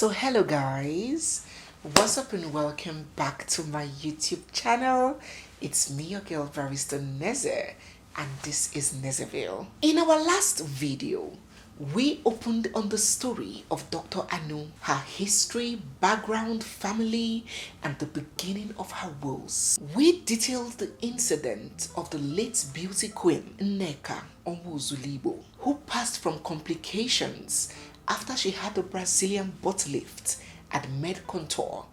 So hello guys, what's up and welcome back to my YouTube channel. It's me, your girl barrister Neze, and this is Nezeville. In our last video, we opened on the story of Dr. Anu, her history, background, family, and the beginning of her woes. We detailed the incident of the late beauty queen Nneka Onwuzuligbo, who passed from complications after she had a Brazilian butt lift at Med Contour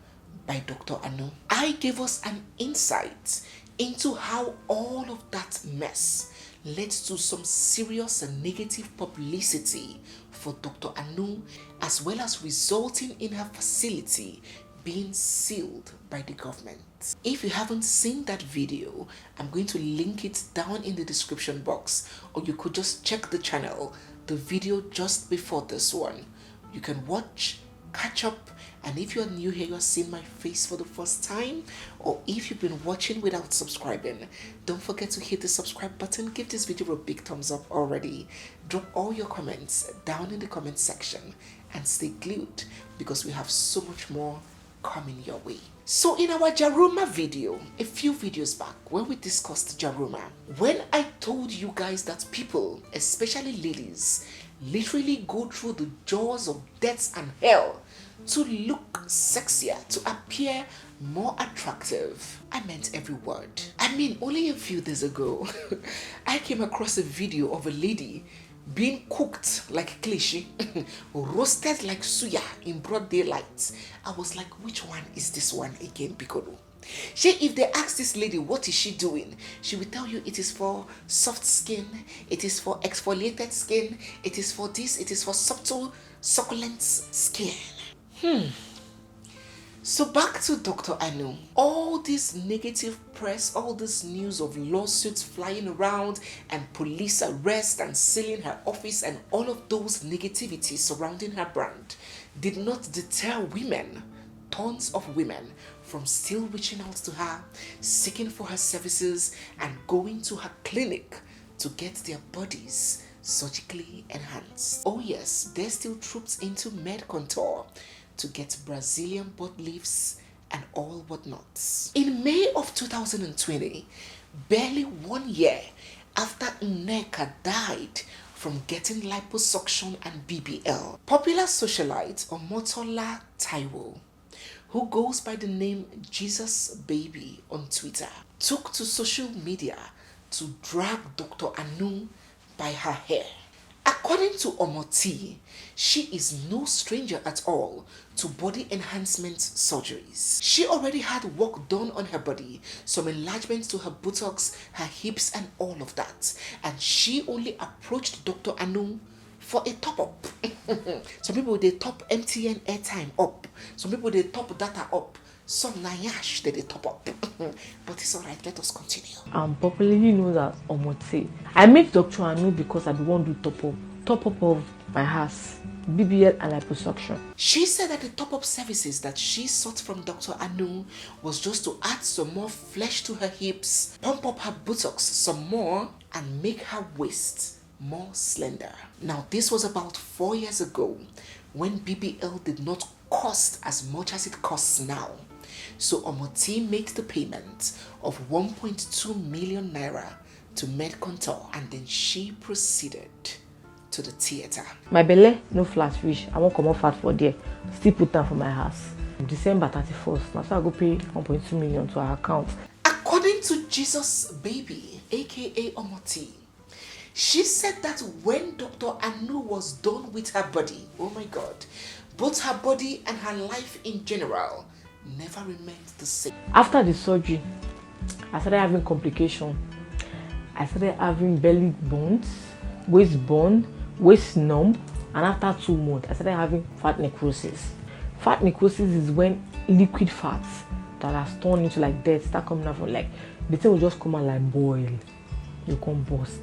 by Dr. Anu. I gave us an insight into how all of that mess led to some serious and negative publicity for Dr. Anu, as well as resulting in her facility being sealed by the government. If you haven't seen that video, I'm going to link it down in the description box, or you could just check the channel, the video just before this one. You can watch, catch up, and if you're new here, you're seeing my face for the first time, or if you've been watching without subscribing, don't forget to hit the subscribe button. Give this video a big thumbs up already. Drop all your comments down in the comment section and stay glued because we have so much more coming your way. So in our Jaruma video, a few videos back, when we discussed Jaruma, when I told you guys that people, especially ladies, literally go through the jaws of death and hell to look sexier, to appear more attractive, I meant every word. I mean, only a few days ago, I came across a video of a lady being cooked like cliche, roasted like suya in broad daylight. I was like, which one is this one again, Piccolo? If they ask this lady what is she doing, she will tell you it is for soft skin, it is for exfoliated skin, it is for this, it is for subtle succulent skin. So back to Dr. Anu. All this negative press, all this news of lawsuits flying around and police arrest and sealing her office and all of those negativity surrounding her brand did not deter women, tons of women, from still reaching out to her, seeking for her services and going to her clinic to get their bodies surgically enhanced. Oh yes, there's still troops into Med Contour to get Brazilian butt lifts and all whatnots. In May of 2020, barely 1 year after Nneka died from getting liposuction and BBL, popular socialite Omotola Taiwo, who goes by the name Jesus Baby on Twitter, took to social media to drag Dr. Anu by her hair. According to Omoti, she is no stranger at all to body enhancement surgeries. She already had work done on her body, some enlargements to her buttocks, her hips and all of that. And she only approached Dr. Anu for a top-up. Some people, they top MTN airtime up. Some people, they top data up. Some nayash they top up. But it's alright, let us continue. I'm popularly known as Omote. I met Dr. Anu because I want to do top up of my house, BBL and liposuction. She said that the top-up services that she sought from Dr. Anu was just to add some more flesh to her hips, pump up her buttocks some more, and make her waist more slender. Now, this was about 4 years ago when BBL did not cost as much as it costs now. So Omoti made the payment of 1.2 million naira to Med Contour, and then she proceeded to the theater. My belly, no flat fish. I won't come off fat for there. Still put down for my house. December 31st, now so I go pay 1.2 million to her account. According to Jesus Baby, aka Omoti, she said that when Dr. Anu was done with her body, oh my God, both her body and her life in general never remained the same. After the surgery, I started having complications. I started having belly bones, waist bone, waist numb, and after 2 months, I started having fat necrosis. Fat necrosis is when liquid fats that are turned into like dead start coming out from, like, the thing will just come out like boil. You come burst.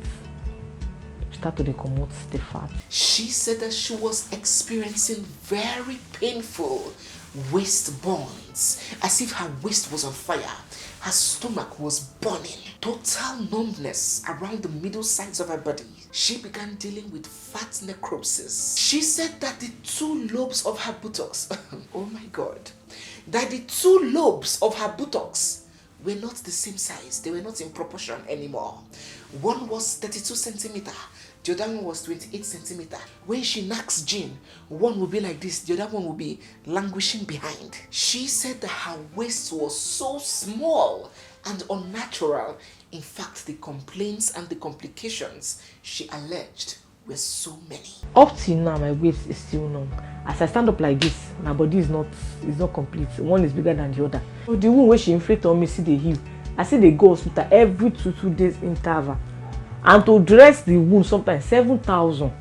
Start to come out the fat. She said that she was experiencing very painful waist burns, as if her waist was on fire. Her stomach was burning. Total numbness around the middle sides of her body. She began dealing with fat necrosis. She said that the 2 lobes of her buttocks, oh my God, that the 2 lobes of her buttocks were not the same size. They were not in proportion anymore. One was 32 centimeter. The other one was 28 centimeter. When she knocks gin, one will be like this, the other one will be languishing behind. She said that her waist was so small and unnatural. In fact, the complaints and the complications she alleged were so many. Up till now, my waist is still numb. As I stand up like this, my body is not complete. One is bigger than the other. So the wound where she inflict on me, see the heal. I see they go hospital every 2 days interval. And to dress the wound, sometimes 7,000,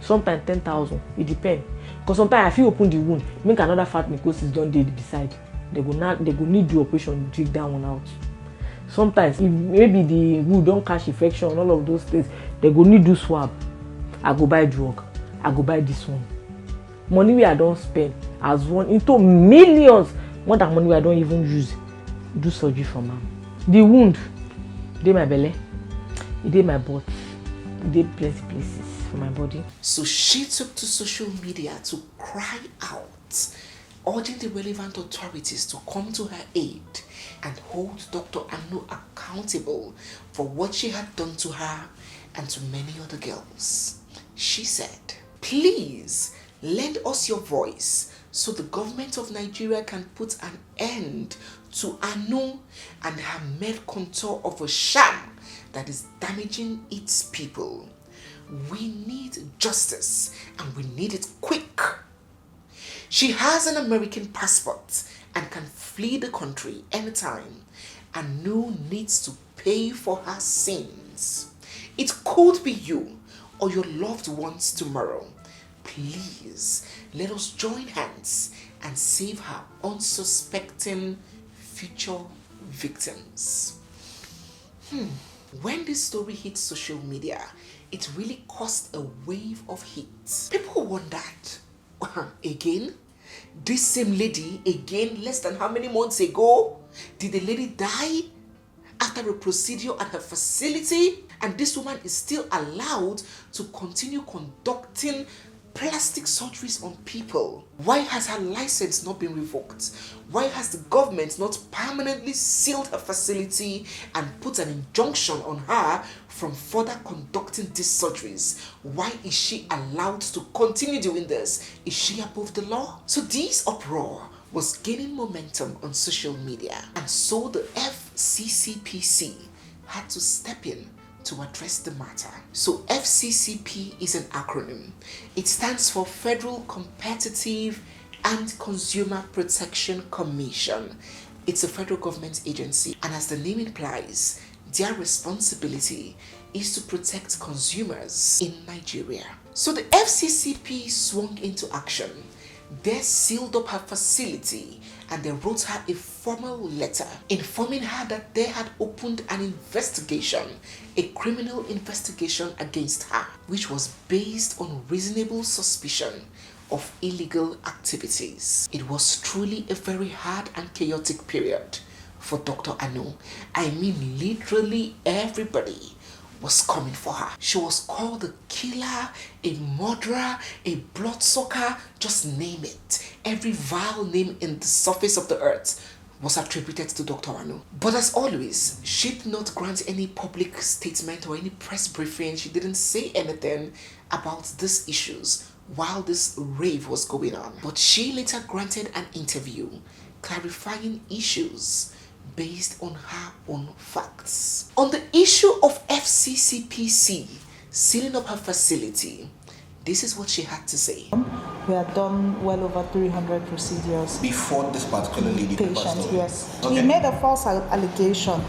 sometimes 10,000. It depends. Because sometimes if you open the wound, make another fat necrosis done there beside. They go need the operation to take that one out. Sometimes if maybe the wound don't catch infection, all of those things, they go need do swab. I go buy drug. I go buy this one. Money we I don't spend as one into millions more than money we I don't even use do surgery for man. The wound, they my belly. It did my butt. It did plenty places for my body. So she took to social media to cry out, urging the relevant authorities to come to her aid and hold Dr. Anu accountable for what she had done to her and to many other girls. She said, "Please lend us your voice so the government of Nigeria can put an end to Anu and her mad contour of a sham that is damaging its people. We need justice and we need it quick. She has an American passport and can flee the country anytime. Anu needs to pay for her sins. It could be you or your loved ones tomorrow. Please let us join hands and save her unsuspecting future victims." When this story hit social media, it really caused a wave of hate. People wondered, again? This same lady, again, less than how many months ago? Did the lady die after a procedure at her facility? And this woman is still allowed to continue conducting plastic surgeries on people. Why has her license not been revoked? Why has the government not permanently sealed her facility and put an injunction on her from further conducting these surgeries? Why is she allowed to continue doing this? Is she above the law? So this uproar was gaining momentum on social media, and so the FCCPC had to step in to address the matter. So FCCP is an acronym. It stands for Federal Competitive and Consumer Protection Commission. It's a federal government agency, and as the name implies, their responsibility is to protect consumers in Nigeria. So the FCCP swung into action. They sealed up her facility and they wrote her a formal letter informing her that they had opened an investigation, a criminal investigation against her, which was based on reasonable suspicion of illegal activities. It was truly a very hard and chaotic period for Dr. Anu. I mean, literally everybody was coming for her. She was called a killer, a murderer, a bloodsucker, just name it. Every vile name in the surface of the earth was attributed to Dr. Anu. But as always, she did not grant any public statement or any press briefing. She didn't say anything about these issues while this rave was going on. But she later granted an interview clarifying issues based on her own facts. On the issue of FCCPC sealing up her facility, this is what she had to say. We had done well over 300 procedures. Before this particular lady patient, yes. Okay. We made a false allegation.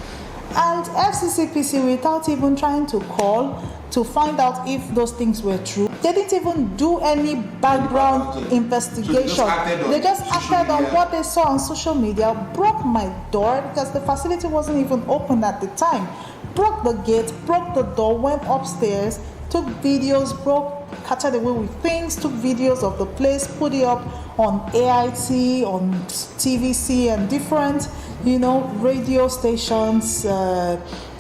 And FCCPC, without even trying to call to find out if those things were true, they didn't even do any background investigation. They just acted on what they saw on social media, broke my door because the facility wasn't even open at the time. broke the gate, broke the door, went upstairs, took videos, carted away with things, took videos of the place, put it up on AIT, on TVC, and different, radio stations,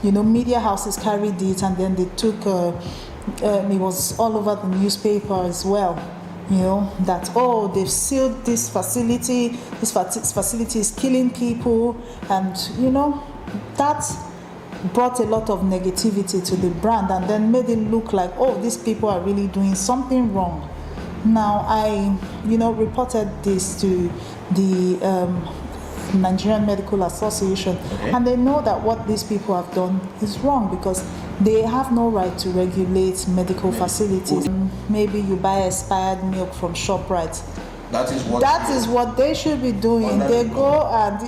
media houses carried it, and then they took, it was all over the newspaper as well, that, they've sealed this facility is killing people, and, that brought a lot of negativity to the brand, and then made it look like, these people are really doing something wrong. Now, I, reported this to the Nigerian Medical Association, and they know that what these people have done is wrong, because they have no right to regulate medical facilities. Maybe you buy expired milk from ShopRite. That is what they should be doing. They go and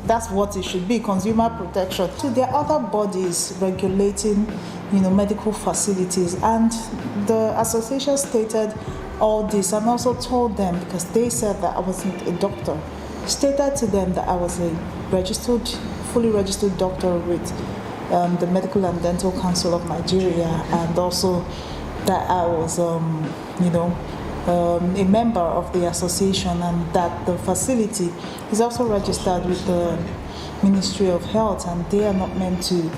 that's what it should be, consumer protection. So there are other bodies regulating, medical facilities, and the association stated all this, and also told them, because they said that I wasn't a doctor, stated to them that I was a fully registered doctor with the Medical and Dental Council of Nigeria, and also that I was, a member of the association, and that the facility is also registered with the Ministry of Health, and they are not meant to,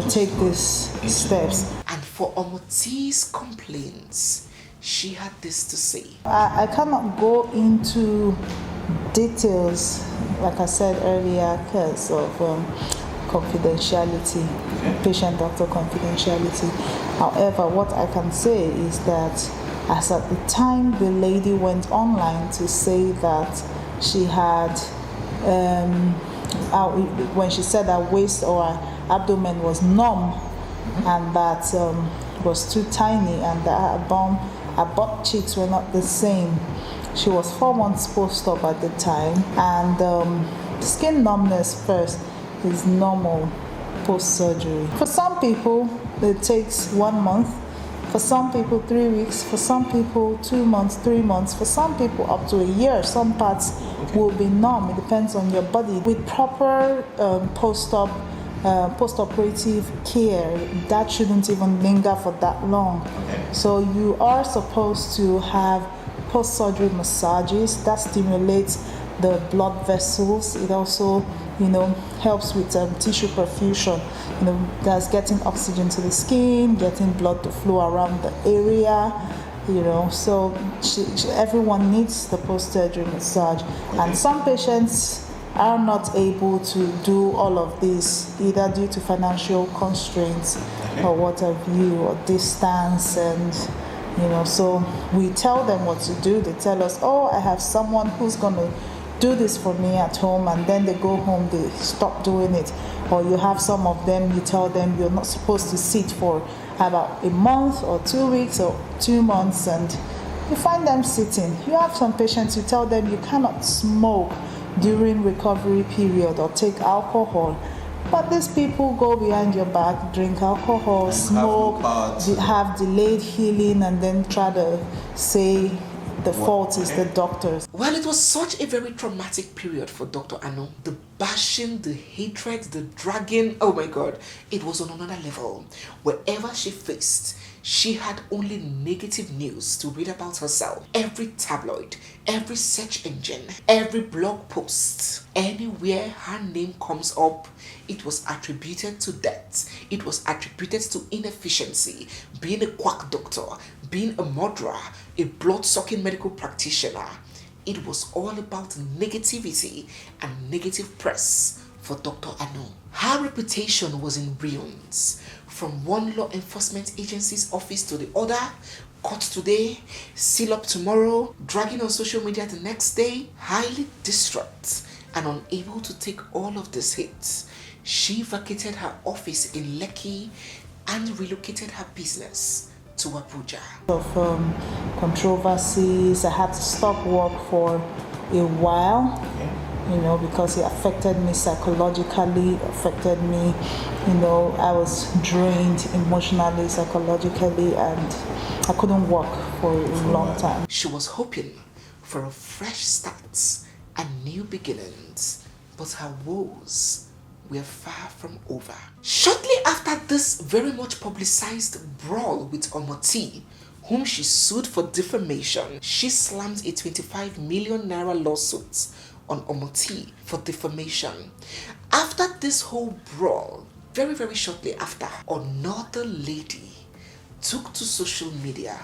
take these steps. And for Omoti's complaints, she had this to say. I cannot go into details, like I said earlier, because of confidentiality, patient-doctor confidentiality. However, what I can say is that as at the time the lady went online to say that she had, when she said her waist or her abdomen was numb, and that was too tiny, and that her butt cheeks were not the same. She was 4 months post-op at the time, and skin numbness first is normal post-surgery. For some people, it takes 1 month. For some people, 3 weeks. For some people, 2 months, 3 months. For some people, up to a year. Some parts will be numb. It depends on your body. With proper post-operative care, that shouldn't even linger for that long. So you are supposed to have post-surgery massages that stimulates the blood vessels. It also, helps with tissue perfusion. That's getting oxygen to the skin, getting blood to flow around the area. So everyone needs the post-surgery massage, and some patients are not able to do all of this, either due to financial constraints or what have you, or distance, and so we tell them what to do. They tell us, I have someone who's going to do this for me at home, and then they go home, they stop doing it. Or you have some of them, you tell them you're not supposed to sit for about a month or 2 weeks or 2 months, and you find them sitting. You have some patients, you tell them you cannot smoke during recovery period or take alcohol. But these people go behind your back, drink alcohol, smoke, have delayed healing, and then try to say the fault is the doctors. Well, it was such a very traumatic period for Dr. Anu. The bashing, the hatred, the dragging, oh my God, it was on another level. Wherever she faced, she had only negative news to read about herself. Every tabloid, every search engine, every blog post, anywhere her name comes up, it was attributed to death. It was attributed to inefficiency, being a quack doctor, being a murderer, a blood-sucking medical practitioner. It was all about negativity and negative press for Dr. Anu. Her reputation was in ruins. From one law enforcement agency's office to the other, caught today, seal up tomorrow, dragging on social media the next day, highly distraught and unable to take all of this hits. She vacated her office in Lekki and relocated her business to Abuja. Of controversies, I had to stop work for a while, because it affected me psychologically, affected me, I was drained emotionally, psychologically, and I couldn't work for a long time. She was hoping for a fresh start and new beginnings, but her woes were far from over. Shortly after this very much publicized brawl with Omoti, whom she sued for defamation, she slammed a 25 million naira lawsuit on Omoti for defamation. After this whole brawl, very, very shortly after, another lady took to social media,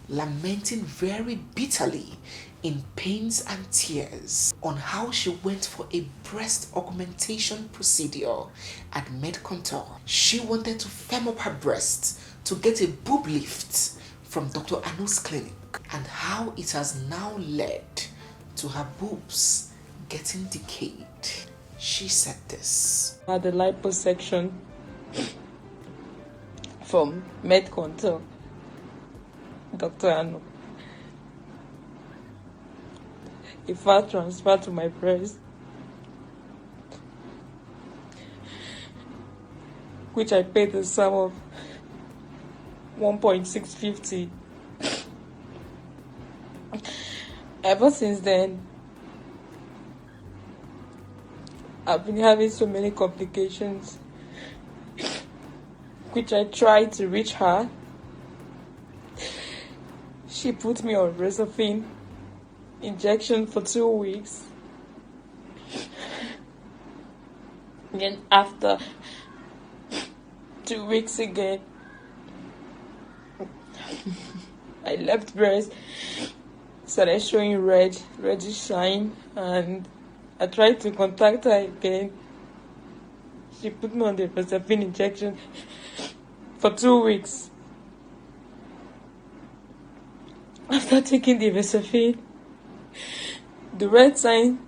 lamenting very bitterly, in pains and tears, on how she went for a breast augmentation procedure at MedContour. She wanted to firm up her breast to get a boob lift from Dr. Anu's clinic, and how it has now led to her boobs getting decayed. She said this. I had a liposuction from MedContour, Dr. Anu. A fat transfer to my breast, which I paid the sum of 1.650. Ever since then, I've been having so many complications, which I tried to reach her. She put me on Rezafin injection for 2 weeks. Then after 2 weeks again, I left breast, started showing reddish shine, and I tried to contact her again. She put me on the Rezafin injection for 2 weeks. After taking the Rezafin, the red sign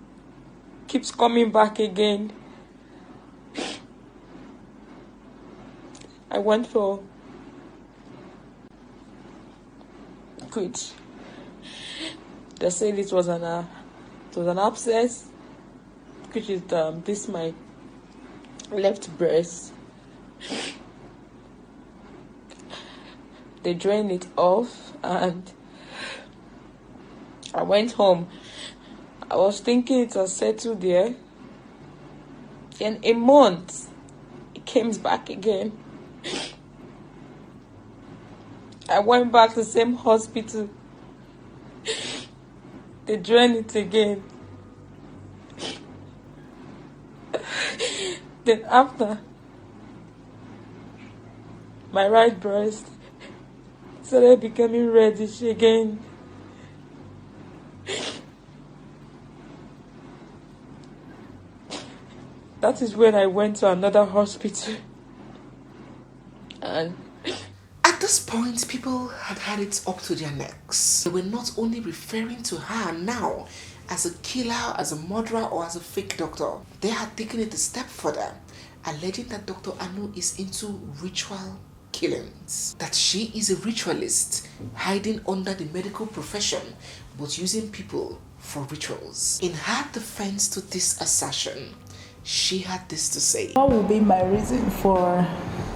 keeps coming back again. I went for which they said it was an abscess, which is this my left breast. They drained it off, and I went home. I was thinking it was settled there. In a month, it came back again. I went back to the same hospital. They drained it again. Then after, my right breast started becoming reddish again. That is when I went to another hospital. And at this point, people had it up to their necks. They were not only referring to her now as a killer, as a murderer, or as a fake doctor. They had taken it a step further, alleging that Dr. Anu is into ritual killings, that she is a ritualist hiding under the medical profession but using people for rituals. In her defense to this assertion, she had this to say. What would be my reason for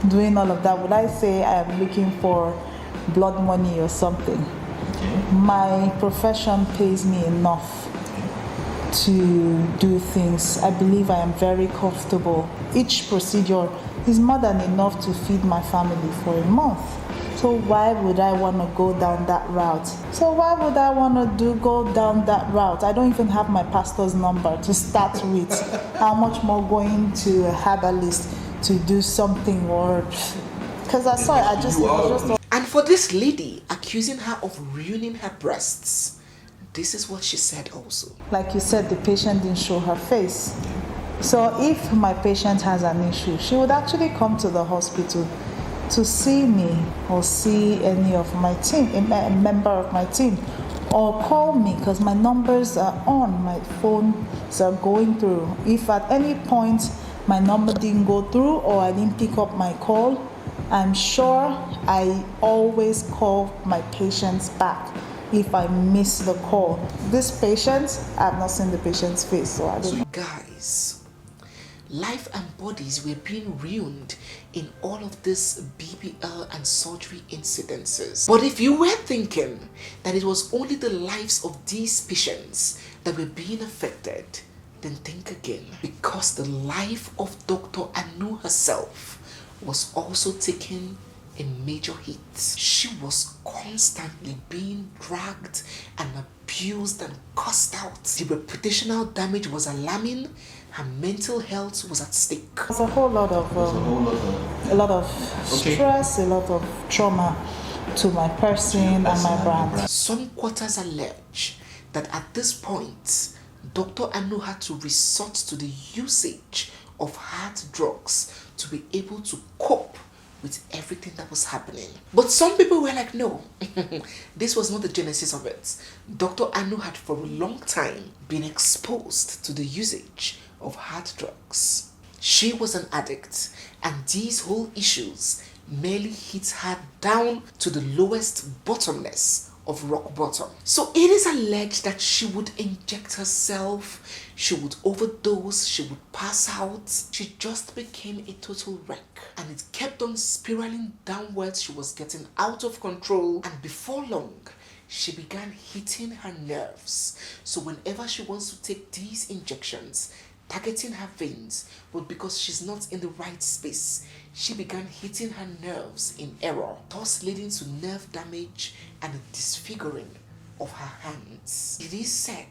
doing all of that? Would I say I am looking for blood money or something? My profession pays me enough to do things. I believe I am very comfortable. Each procedure is more than enough to feed my family for a month. So why would I want to go down that route? Go down that route? I don't even have my pastor's number to start with. How much more going to a herbalist to do something, or because I saw it, I just. And for this lady accusing her of ruining her breasts, this is what she said also. Like you said, the patient didn't show her face. So if my patient has an issue, she would actually come to the hospital to see me or see any of my team, a member of my team, or call me, because my numbers are on, my phones are going through. If at any point my number didn't go through or I didn't pick up my call, I'm sure I always call my patients back if I miss the call. This patient, I've not seen the patient's face, so I don't know. Guys, life and bodies were being ruined in all of this BBL and surgery incidences. But if you were thinking that it was only the lives of these patients that were being affected, then think again, because the life of Dr. Anu herself was also taking a major hit. She was constantly being dragged and abused and cussed out. The reputational damage was alarming. Her mental health was at stake. There's a whole lot of stress, a lot of trauma to my person and my brand. Some quarters allege that at this point, Dr. Anu had to resort to the usage of hard drugs to be able to cope with everything that was happening. But some people were like, no, this was not the genesis of it. Dr. Anu had for a long time been exposed to the usage of hard drugs. She was an addict, and these whole issues merely hit her down to the lowest bottomless of rock bottom. So it is alleged that she would inject herself, she would overdose, she would pass out. She just became a total wreck, and it kept on spiraling downwards. She was getting out of control, and before long she began hitting her nerves. So whenever she wants to take these injections, targeting her veins, but because she's not in the right space, she began hitting her nerves in error, thus leading to nerve damage and a disfiguring of her hands. It is said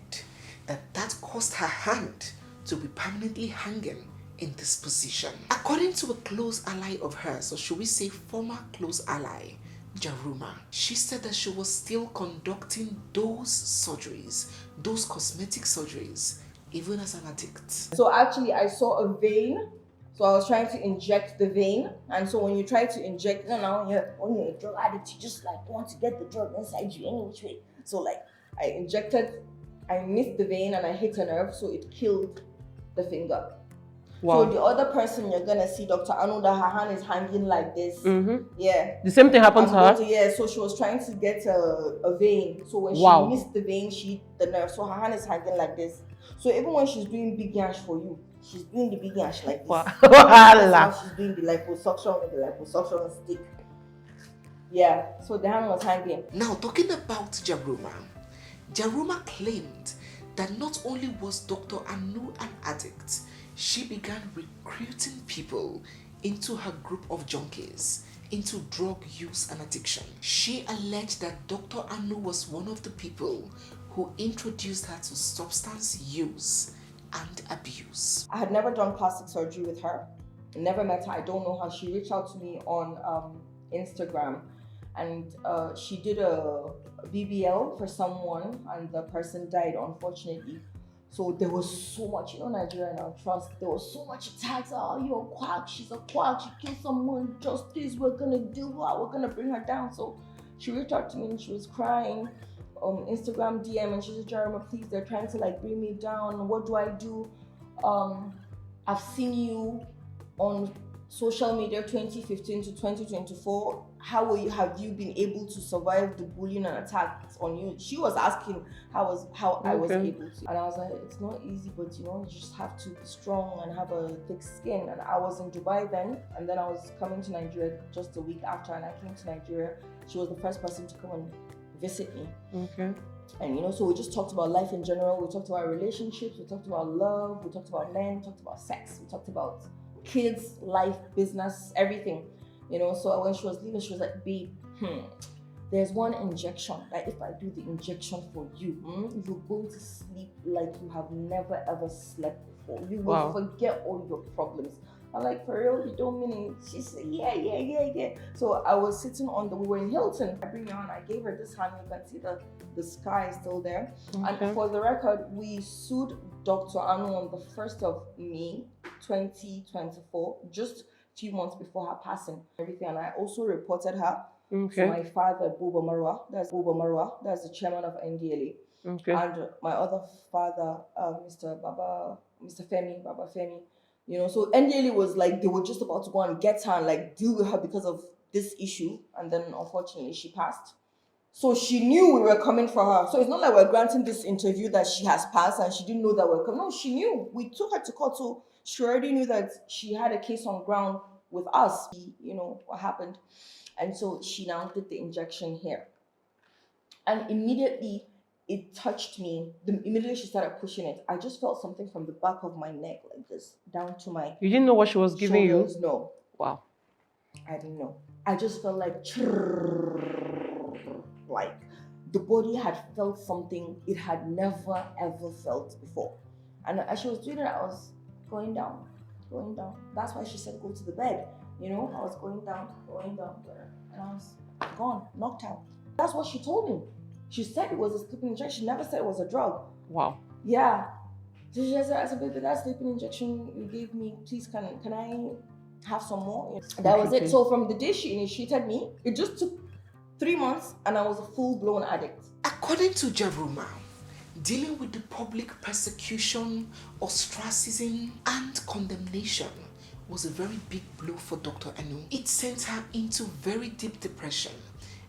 that caused her hand to be permanently hanging in this position. According to a close ally of hers, or should we say former close ally, Jaruma, she said that she was still conducting those surgeries, those cosmetic surgeries, even as an addict. So actually I saw a vein, so I was trying to inject the vein. And so when you try to inject, when you're a drug addict, you just like want to get the drug inside you any which way. So like I missed the vein and I hit a nerve, so it killed the finger. Wow. So the other person you're gonna see, Dr. Anu, that her hand is hanging like this. Mm-hmm. Yeah. The same thing happened to her? Yeah, so she was trying to get a vein. So when she missed the vein, she hit the nerve. So her hand is hanging like this. So even when she's doing big yash for you, she's doing the big yash like this. Wow. That's how she's doing the liposuction with the liposuction stick. Yeah, so the hand was hanging. Now, talking about Jaruma claimed that not only was Dr. Anu an addict, she began recruiting people into her group of junkies, into drug use and addiction. She alleged that Dr. Anu was one of the people who introduced her to substance use and abuse. I had never done plastic surgery with her. Never met her. I don't know her. She reached out to me on Instagram, and she did a BBL for someone, and the person died, unfortunately. So there was so much, Nigeria now, trust. There was so much attacks. Oh, you're a quack. She's a quack. She killed someone. Justice. We're gonna do what? We're gonna bring her down. So she reached out to me and she was crying. Instagram DM, and she said, Jaruma, please, they're trying to like bring me down. What do I do? I've seen you on social media 2015 to 2024. How have you been able to survive the bullying and attacks on you? She was asking how I was able to, and I was like, it's not easy, but you just have to be strong and have a thick skin. And I was in Dubai then, and then I was coming to Nigeria just a week after, and I came to Nigeria. She was the first person to come and visit me. Okay. And so we just talked about life in general. We talked about relationships, we talked about love, we talked about men, we talked about sex, we talked about kids, life, business, everything. So when she was leaving, she was like, babe, there's one injection. Like if I do the injection for you, you're going to sleep like you have never ever slept before. You will forget all your problems. I'm like, for real, you don't mean it? She said, yeah. So I was sitting we were in Hilton. I bring her on, I gave her this hand. You can see the sky is still there. Okay. And for the record, we sued Dr. Anu on the 1st of May, 2024, just a few months before her passing. Everything. And I also reported her to my father, Buba Marwa. That's the chairman of NDLA. Okay. And my other father, Mr. Femi. So NDLA was like, they were just about to go and get her and like deal with her because of this issue. And then unfortunately she passed. So she knew we were coming for her. So it's not like we're granting this interview that she has passed and she didn't know that we're coming. No, she knew. We took her to court. So she already knew that she had a case on ground with us, what happened. And so she now did the injection here. And immediately it touched me. Immediately she started pushing it, I just felt something from the back of my neck like this down to my You didn't know what she was giving shoulders. you? No, Wow. I didn't know. I just felt like the body had felt something it had never ever felt before. And as she was doing it, I was going down. That's why she said go to the bed. I was going down, and I was gone, knocked out. That's what she told me. She said it was a sleeping injection. She never said it was a drug. Wow. Yeah. So she said, I said, baby, that sleeping injection you gave me, please, can I have some more? That was it. So from the day she initiated me, it just took 3 months and I was a full-blown addict. According to Jaruma, dealing with the public persecution, ostracism, and condemnation was a very big blow for Dr. Anu. It sent her into very deep depression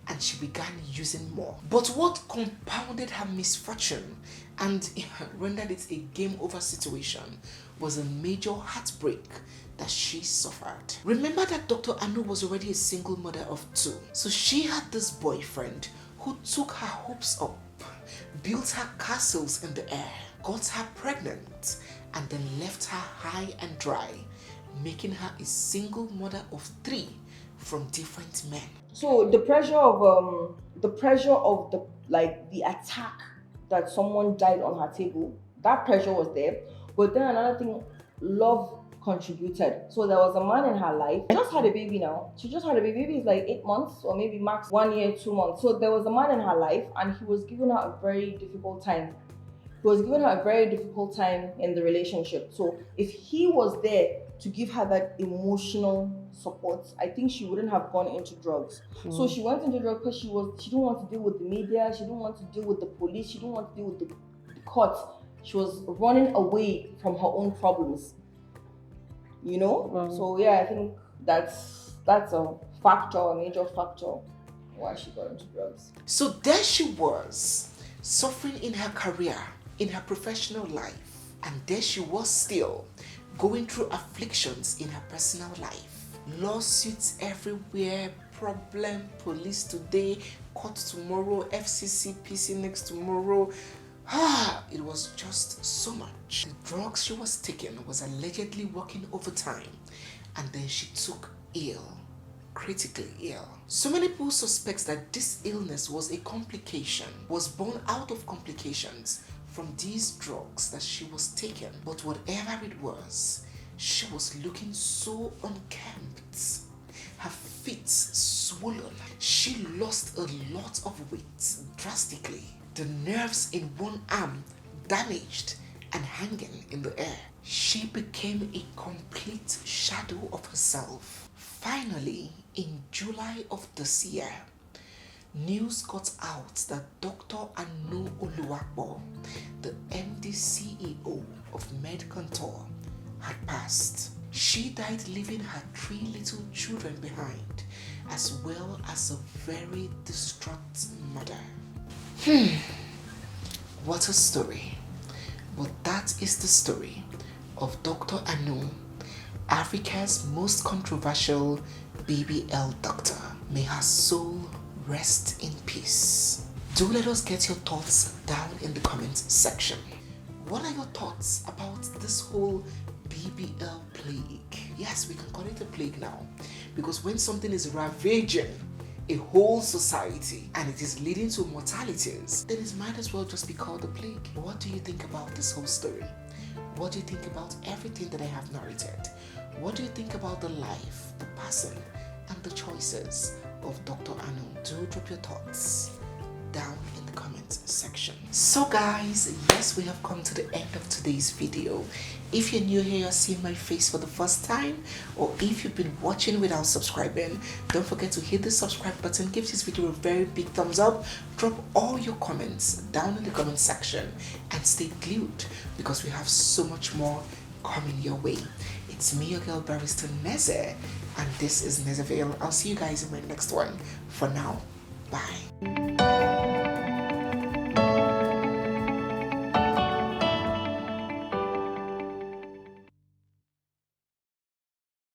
and she began using more. But what compounded her misfortune and rendered it a game over situation was a major heartbreak that she suffered. Remember that Dr. Anu was already a single mother of 2. So she had this boyfriend who took her hopes up, built her castles in the air, got her pregnant, and then left her high and dry, making her a single mother of 3 from different men. So the pressure of the attack that someone died on her table, that pressure was there. But then another thing, love contributed. So there was a man in her life. She just had a baby now. She just had a baby. Baby is like 8 months or maybe max 1 year, 2 months. So there was a man in her life and he was giving her a very difficult time. He was giving her a very difficult time in the relationship. So if he was there to give her that emotional support, I think she wouldn't have gone into drugs. So she went into drugs because she didn't want to deal with the media, she didn't want to deal with the police, she didn't want to deal with the courts. She was running away from her own problems. Wow. So yeah, I think that's a factor, a major factor why she got into drugs. So there she was, suffering in her career, in her professional life, and there she was still going through afflictions in her personal life. Lawsuits everywhere, problem, police today, court tomorrow, FCC, PC next tomorrow. It was just so much. The drugs she was taking was allegedly working overtime, and then she took ill, critically ill. So many people suspect that this illness was a complication, was born out of complications from these drugs that she was taking. But whatever it was, she was looking so unkempt, her feet swollen. She lost a lot of weight drastically. The nerves in one arm damaged and hanging in the air. She became a complete shadow of herself. Finally, in July of this year, news got out that Dr. Anu Oluwapo, the MD CEO of MedContour, had passed. She died leaving her 3 little children behind, as well as a very distraught mother. What a story. But that is the story of Dr. Anu, Africa's most controversial BBL doctor. May her soul rest in peace. Do let us get your thoughts down in the comments section. What are your thoughts about this whole BBL plague? Yes, we can call it a plague now, because when something is ravaging a whole society and it is leading to mortalities, then it might as well just be called a plague. What do you think about this whole story? What do you think about everything that I have narrated? What do you think about the life, the passing, and the choices of Dr. Anu? Do drop your thoughts down in the comments section. So guys, yes, we have come to the end of today's video. If you're new here, you're seeing my face for the first time, or if you've been watching without subscribing, don't forget to hit the subscribe button, give this video a very big thumbs up, drop all your comments down in the comment section, and stay glued because we have so much more coming your way. It's me, your girl Barrister Neze, and this is Nezeville. I'll see you guys in my next one. For now, bye.